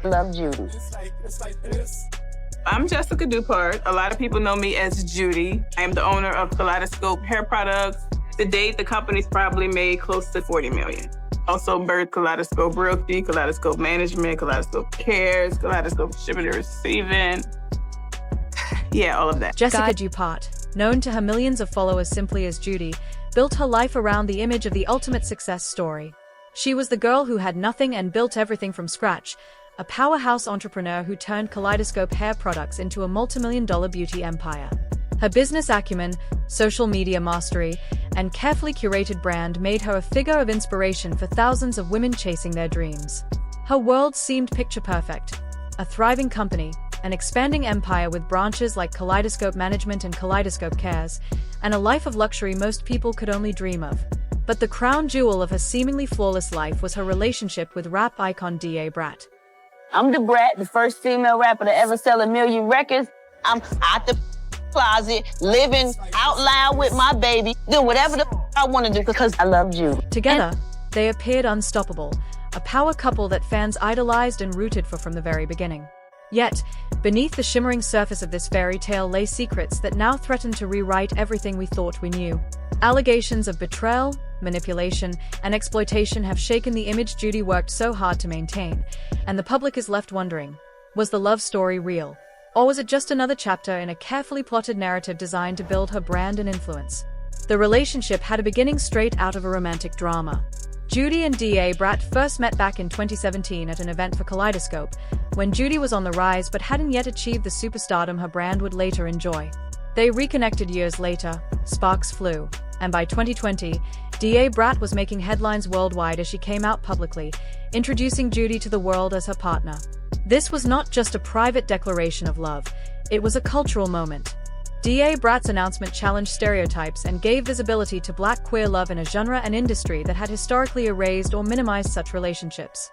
Love Judy. I'm Jessica Dupart. A lot of people know me as Judy. I am the owner of Kaleidoscope Hair Products. To date, the company's probably made close to $40 million. Also birthed Kaleidoscope Realty, Kaleidoscope Management, Kaleidoscope Cares, Kaleidoscope Shipping and Receiving. Yeah, all of that. Jessica Dupart, known to her millions of followers simply as Judy, built her life around the image of the ultimate success story. She was the girl who had nothing and built everything from scratch, a powerhouse entrepreneur who turned Kaleidoscope Hair Products into a multi-million-dollar beauty empire. Her business acumen, social media mastery, and carefully curated brand made her a figure of inspiration for thousands of women chasing their dreams. Her world seemed picture-perfect: a thriving company, an expanding empire with branches like Kaleidoscope Management and Kaleidoscope Cares, and a life of luxury most people could only dream of. But the crown jewel of her seemingly flawless life was her relationship with rap icon D.A. Brat. I'm the Brat, the first female rapper to ever sell 1 million records. I'm out the closet, living out loud with my baby, doing whatever I want to do because I love you. Together, they appeared unstoppable, a power couple that fans idolized and rooted for from the very beginning. Yet, beneath the shimmering surface of this fairy tale lay secrets that now threatened to rewrite everything we thought we knew. Allegations of betrayal, manipulation, and exploitation have shaken the image Judy worked so hard to maintain, and the public is left wondering, was the love story real? Or was it just another chapter in a carefully plotted narrative designed to build her brand and influence? The relationship had a beginning straight out of a romantic drama. Judy and D.A. Brat first met back in 2017 at an event for Kaleidoscope, when Judy was on the rise but hadn't yet achieved the superstardom her brand would later enjoy. They reconnected years later, sparks flew, and by 2020, D.A. Brat was making headlines worldwide as she came out publicly, introducing Judy to the world as her partner. This was not just a private declaration of love, it was a cultural moment. D.A. Brat's announcement challenged stereotypes and gave visibility to Black queer love in a genre and industry that had historically erased or minimized such relationships.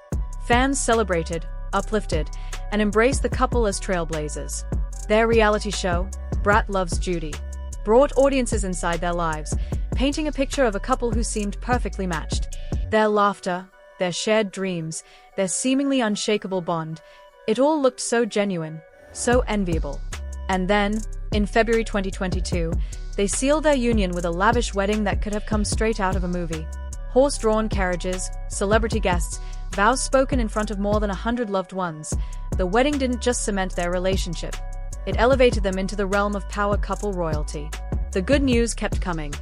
Fans celebrated, uplifted, and embraced the couple as trailblazers. Their reality show, Brat Loves Judy, brought audiences inside their lives, painting a picture of a couple who seemed perfectly matched. Their laughter, their shared dreams, their seemingly unshakable bond, it all looked so genuine, so enviable. And then, in February 2022, they sealed their union with a lavish wedding that could have come straight out of a movie. Horse-drawn carriages, celebrity guests, vows spoken in front of more than 100 loved ones. The wedding didn't just cement their relationship. It elevated them into the realm of power couple royalty. The good news kept coming.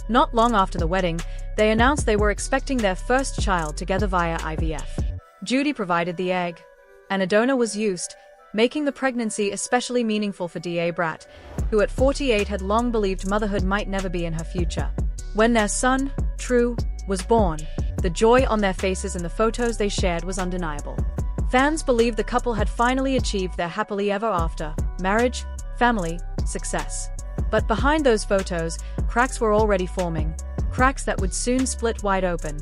Not long after the wedding, they announced they were expecting their first child together via IVF. Judy provided the egg, and a donor was used, making the pregnancy especially meaningful for D.A. Brat, who at 48 had long believed motherhood might never be in her future. When their son, True, was born, the joy on their faces in the photos they shared was undeniable. Fans believed the couple had finally achieved their happily ever after, marriage, family, success. But behind those photos, cracks were already forming, cracks that would soon split wide open.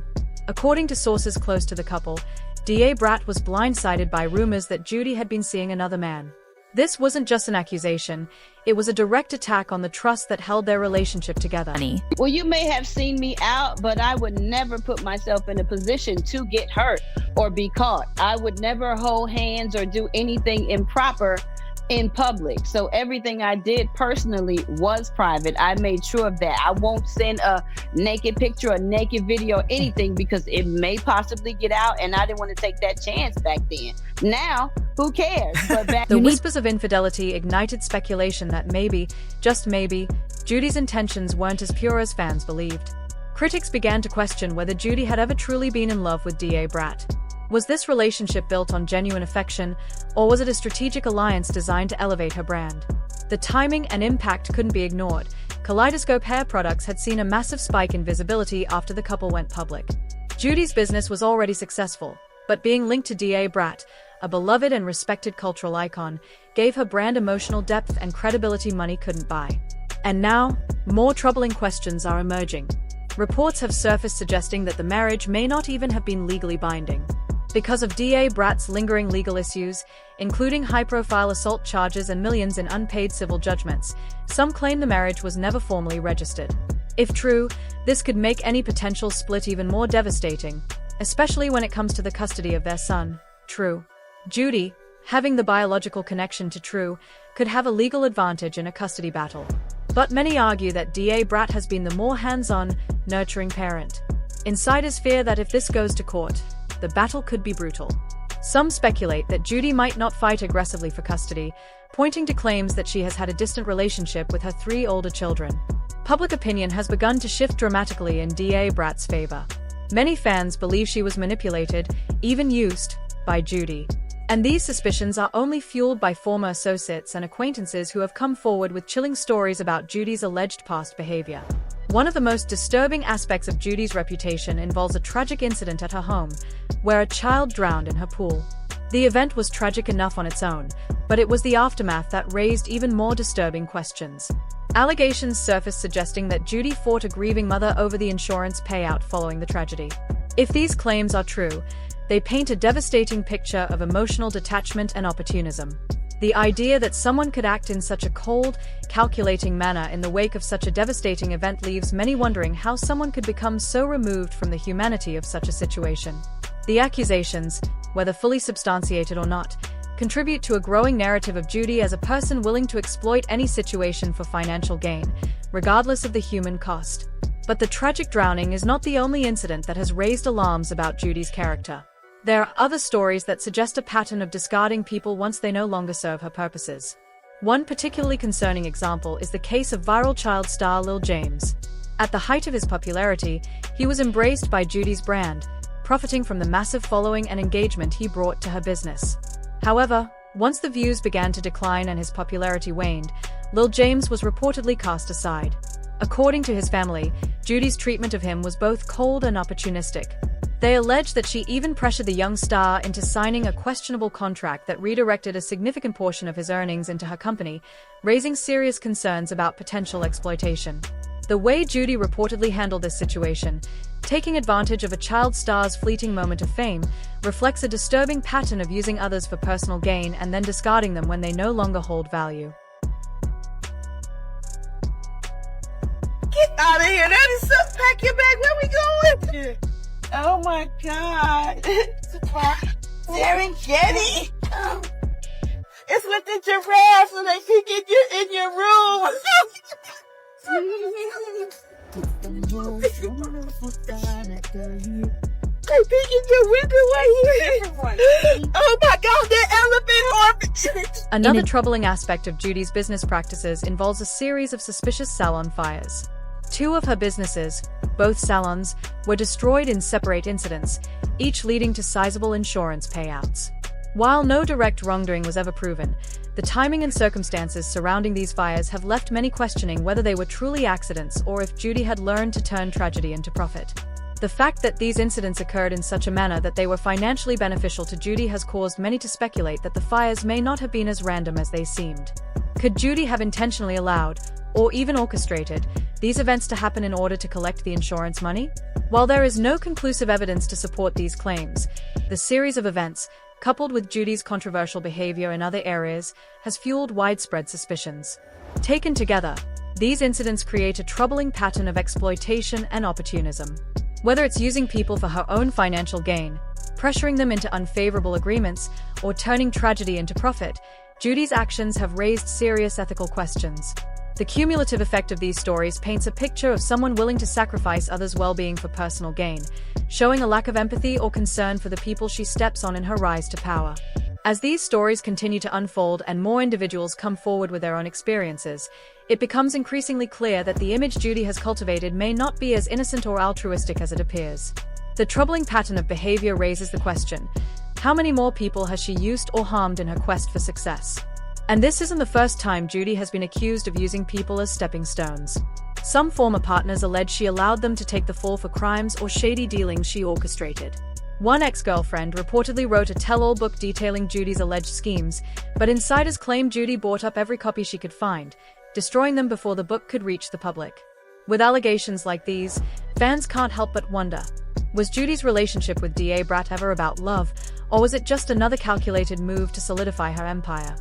According to sources close to the couple, D.A. Brat was blindsided by rumors that Judy had been seeing another man. This wasn't just an accusation, it was a direct attack on the trust that held their relationship together. Well, you may have seen me out, but I would never put myself in a position to get hurt or be caught. I would never hold hands or do anything improper in public. So everything I did personally was private. I made sure of that. I won't send a naked picture, a naked video, anything, because it may possibly get out, and I didn't want to take that chance back then. Now, who cares? But back The whispers of infidelity ignited speculation that maybe, just maybe, Judy's intentions weren't as pure as fans believed. Critics began to question whether Judy had ever truly been in love with D.A. Brat. Was this relationship built on genuine affection, or was it a strategic alliance designed to elevate her brand? The timing and impact couldn't be ignored. Kaleidoscope Hair Products had seen a massive spike in visibility after the couple went public. Judy's business was already successful, but being linked to D.A. Brat, a beloved and respected cultural icon, gave her brand emotional depth and credibility money couldn't buy. And now, more troubling questions are emerging. Reports have surfaced suggesting that the marriage may not even have been legally binding. Because of D.A. Brat's lingering legal issues, including high-profile assault charges and millions in unpaid civil judgments, some claim the marriage was never formally registered. If true, this could make any potential split even more devastating, especially when it comes to the custody of their son, True. Judy, having the biological connection to True, could have a legal advantage in a custody battle. But many argue that DA Brat has been the more hands-on, nurturing parent. Insiders fear that if this goes to court, the battle could be brutal. Some speculate that Judy might not fight aggressively for custody, pointing to claims that she has had a distant relationship with her 3 older children. Public opinion has begun to shift dramatically in DA Brat's favor. Many fans believe she was manipulated, even used, by Judy. And these suspicions are only fueled by former associates and acquaintances who have come forward with chilling stories about Judy's alleged past behavior. One of the most disturbing aspects of Judy's reputation involves a tragic incident at her home, where a child drowned in her pool. The event was tragic enough on its own, but it was the aftermath that raised even more disturbing questions. Allegations surfaced suggesting that Judy fought a grieving mother over the insurance payout following the tragedy. If these claims are true, they paint a devastating picture of emotional detachment and opportunism. The idea that someone could act in such a cold, calculating manner in the wake of such a devastating event leaves many wondering how someone could become so removed from the humanity of such a situation. The accusations, whether fully substantiated or not, contribute to a growing narrative of Judy as a person willing to exploit any situation for financial gain, regardless of the human cost. But the tragic drowning is not the only incident that has raised alarms about Judy's character. There are other stories that suggest a pattern of discarding people once they no longer serve her purposes. One particularly concerning example is the case of viral child star Lil James. At the height of his popularity, he was embraced by Judy's brand, profiting from the massive following and engagement he brought to her business. However, once the views began to decline and his popularity waned, Lil James was reportedly cast aside. According to his family, Judy's treatment of him was both cold and opportunistic. They allege that she even pressured the young star into signing a questionable contract that redirected a significant portion of his earnings into her company, raising serious concerns about potential exploitation. The way Judy reportedly handled this situation, taking advantage of a child star's fleeting moment of fame, reflects a disturbing pattern of using others for personal gain and then discarding them when they no longer hold value. Get out of here. That is so. Pack your bag. Where we going? Oh my God. Serengeti. It's with the giraffe so they can get you in your room. They picking your window right here. Oh my God, that elephant orbit. Another troubling aspect of Judy's business practices involves a series of suspicious salon fires. 2 of her businesses, both salons, were destroyed in separate incidents, each leading to sizable insurance payouts. While no direct wrongdoing was ever proven, the timing and circumstances surrounding these fires have left many questioning whether they were truly accidents or if Judy had learned to turn tragedy into profit. The fact that these incidents occurred in such a manner that they were financially beneficial to Judy has caused many to speculate that the fires may not have been as random as they seemed. Could Judy have intentionally allowed, or even orchestrated, these events to happen in order to collect the insurance money? While there is no conclusive evidence to support these claims, the series of events, coupled with Judy's controversial behavior in other areas, has fueled widespread suspicions. Taken together, these incidents create a troubling pattern of exploitation and opportunism. Whether it's using people for her own financial gain, pressuring them into unfavorable agreements, or turning tragedy into profit, Judy's actions have raised serious ethical questions. The cumulative effect of these stories paints a picture of someone willing to sacrifice others' well-being for personal gain, showing a lack of empathy or concern for the people she steps on in her rise to power. As these stories continue to unfold and more individuals come forward with their own experiences, it becomes increasingly clear that the image Judy has cultivated may not be as innocent or altruistic as it appears. The troubling pattern of behavior raises the question: how many more people has she used or harmed in her quest for success? And this isn't the first time Judy has been accused of using people as stepping stones. Some former partners allege she allowed them to take the fall for crimes or shady dealings she orchestrated. One ex-girlfriend reportedly wrote a tell-all book detailing Judy's alleged schemes, but insiders claim Judy bought up every copy she could find, destroying them before the book could reach the public. With allegations like these, fans can't help but wonder, was Judy's relationship with DA Brat ever about love, or was it just another calculated move to solidify her empire?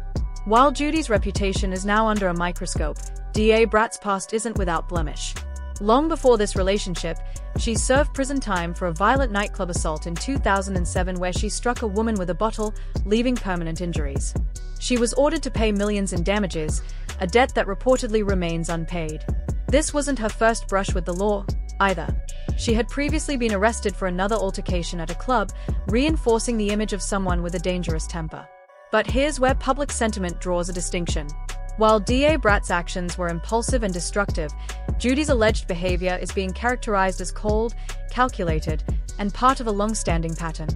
While Judy's reputation is now under a microscope, DA Brat's past isn't without blemish. Long before this relationship, she served prison time for a violent nightclub assault in 2007 where she struck a woman with a bottle, leaving permanent injuries. She was ordered to pay millions in damages, a debt that reportedly remains unpaid. This wasn't her first brush with the law, either. She had previously been arrested for another altercation at a club, reinforcing the image of someone with a dangerous temper. But here's where public sentiment draws a distinction. While DA Brat's actions were impulsive and destructive, Judy's alleged behavior is being characterized as cold, calculated, and part of a long-standing pattern.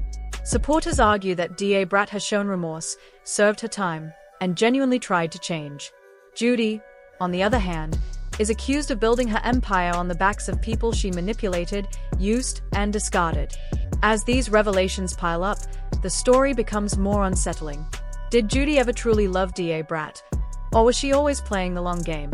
Supporters argue that DA Brat has shown remorse, served her time, and genuinely tried to change. Judy, on the other hand, is accused of building her empire on the backs of people she manipulated, used, and discarded. As these revelations pile up, the story becomes more unsettling. Did Judy ever truly love DA Brat? Or was she always playing the long game?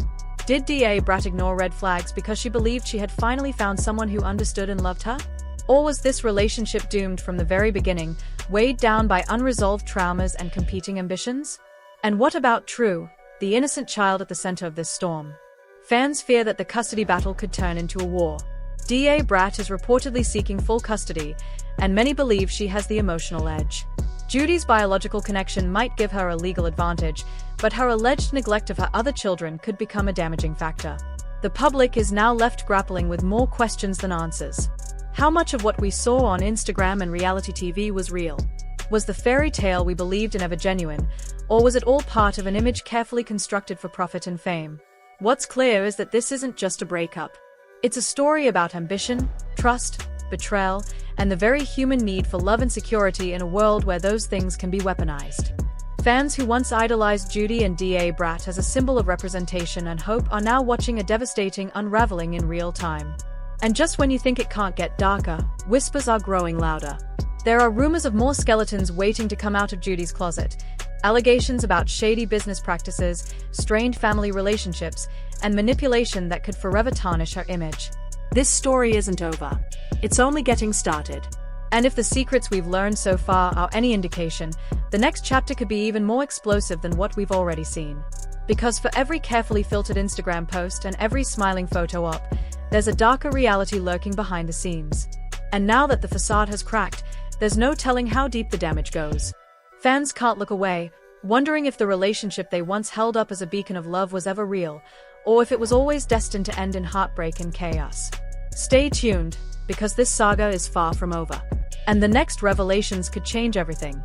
Did DA Brat ignore red flags because she believed she had finally found someone who understood and loved her? Or was this relationship doomed from the very beginning, weighed down by unresolved traumas and competing ambitions? And what about True, the innocent child at the center of this storm? Fans fear that the custody battle could turn into a war. DA Brat is reportedly seeking full custody, and many believe she has the emotional edge. Judy's biological connection might give her a legal advantage, but her alleged neglect of her other children could become a damaging factor. The public is now left grappling with more questions than answers. How much of what we saw on Instagram and reality TV was real? Was the fairy tale we believed in ever genuine, or was it all part of an image carefully constructed for profit and fame? What's clear is that this isn't just a breakup. It's a story about ambition, trust, betrayal, and the very human need for love and security in a world where those things can be weaponized. Fans who once idolized Judy and DA Brat as a symbol of representation and hope are now watching a devastating unraveling in real time. And just when you think it can't get darker, whispers are growing louder. There are rumors of more skeletons waiting to come out of Judy's closet. Allegations about shady business practices, strained family relationships, and manipulation that could forever tarnish her image. This story isn't over. It's only getting started. And if the secrets we've learned so far are any indication, the next chapter could be even more explosive than what we've already seen. Because for every carefully filtered Instagram post and every smiling photo op, there's a darker reality lurking behind the scenes. And now that the facade has cracked, there's no telling how deep the damage goes. Fans can't look away, wondering if the relationship they once held up as a beacon of love was ever real, or if it was always destined to end in heartbreak and chaos. Stay tuned, because this saga is far from over. And the next revelations could change everything.